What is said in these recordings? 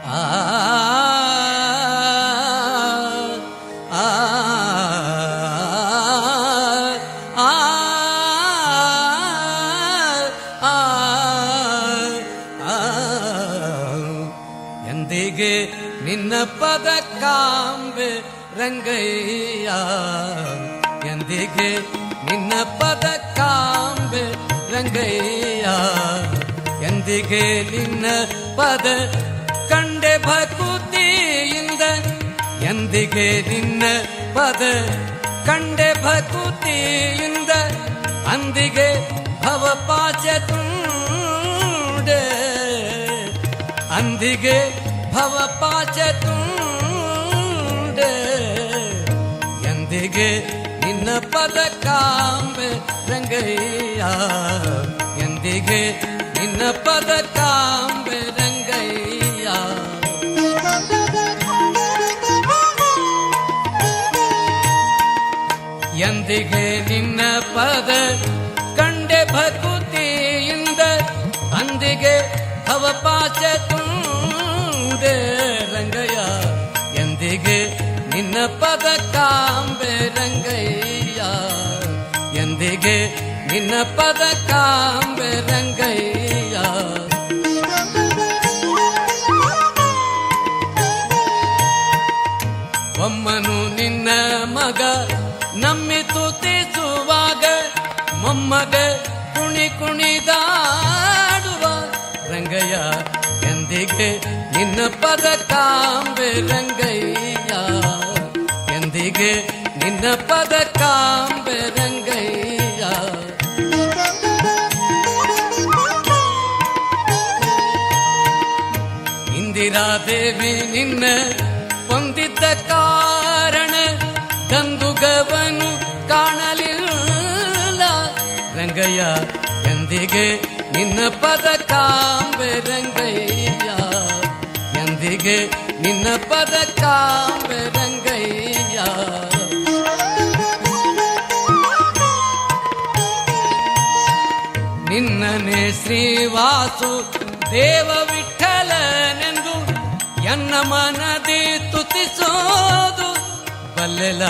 ಆ ಆ ಎಂದಿಗೆ ನಿನ್ನ ಪದ ಕಾಂಬೆ ರಂಗಯ್ಯ, ಎಂದಿಗೆ ನಿನ್ನ ಪದ ಕಾಂಬೆ ರಂಗಯ್ಯ, ಎಂದಿಗೆ ನಿನ್ನ ಪದ ಕಂಡೆ ಭಕುತಿಯಿಂದ, ಎಂದಿಗೆ ನಿನ್ನ ಪದ ಕಂಡೆ ಭಕುತಿಯಿಂದ, ಅಂದಿಗೆ ಭವಪಾಚ ತುಂಡೆ, ಅಂದಿಗೆ ಭವಪಾಚ ತುಂಡೆ, ಎಂದಿಗೆ ನಿನ್ನ ಪದ ಕಾಂಬೆ ರಂಗಯ್ಯ, ಎಂದಿಗೆ ನಿನ್ನ ಪದ ಕಾಂಬೆ ರಂಗಯ್ಯ. ಎಂದಿಗೆ ನಿನ್ನ ಪದ ಕಂಡೆ ಭಕುತಿಯಿಂದ, ಅಂದಿಗೆ ಭವಪಾಚ ತುಂಡೆ ರಂಗಯ್ಯ, ಎಂದಿಗೆ ನಿನ್ನ ಪದ ಕಾಂಬೆ ರಂಗಯ್ಯ, ಎಂದಿಗೆ ನಿನ್ನ ಪದ ಕಾಂಬೆ ರಂಗಯ್ಯ. ಒಮ್ಮನು ನಿನ್ನ ಮಗ ನಮ್ಮಿ ತುತಿಸುವಾಗ, ಮೊಮ್ಮಗ ಕುಣಿ ಕುಣಿದಾಡುವ ರಂಗಯ್ಯ, ಎಂದಿಗೆ ನಿನ್ನ ಪದ ಕಾಂಬೆ ರಂಗಯ್ಯ, ಎಂದಿಗೆ ನಿನ್ನ ಪದ ಕಾಂಬೆ ರಂಗಯ್ಯ. ಇಂದಿರಾದೇವಿ ನಿನ್ನ ಹೊಂದಿದ್ದ ಕಾರಣ ಗಂದುಗವನು ಕಾಣಲಿಲ್ಲ ರಂಗಯ್ಯ, ಎಂದಿಗೆ ನಿನ್ನ ಪದ ಕಾಂಬೆ ರಂಗಯ್ಯ, ಎಂದಿಗೆ ನಿನ್ನ ಪದ ಕಾಂಬೆ ರಂಗಯ್ಯ. ನಿನ್ನನೆ ಶ್ರೀವಾಸು ದೇವ ವಿಠಲನೆಂದು ಎನ್ನ ಮನದಿ ತುತಿಸೋದು ಬಲ್ಲೆಲ,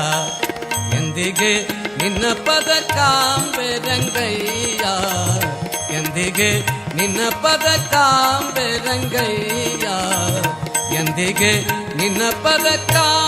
ಎಂದಿಗೆ ನಿನ್ನ ಪದ ಕಾಂಬೆ ರಂಗಯ್ಯ, ಎಂದಿಗೆ ನಿನ್ನ ಪದ ಕಾಂಬೆ ರಂಗಯ್ಯ, ಎಂದಿಗೆ ನಿನ್ನ ಪದ ಕಾಂಬೆ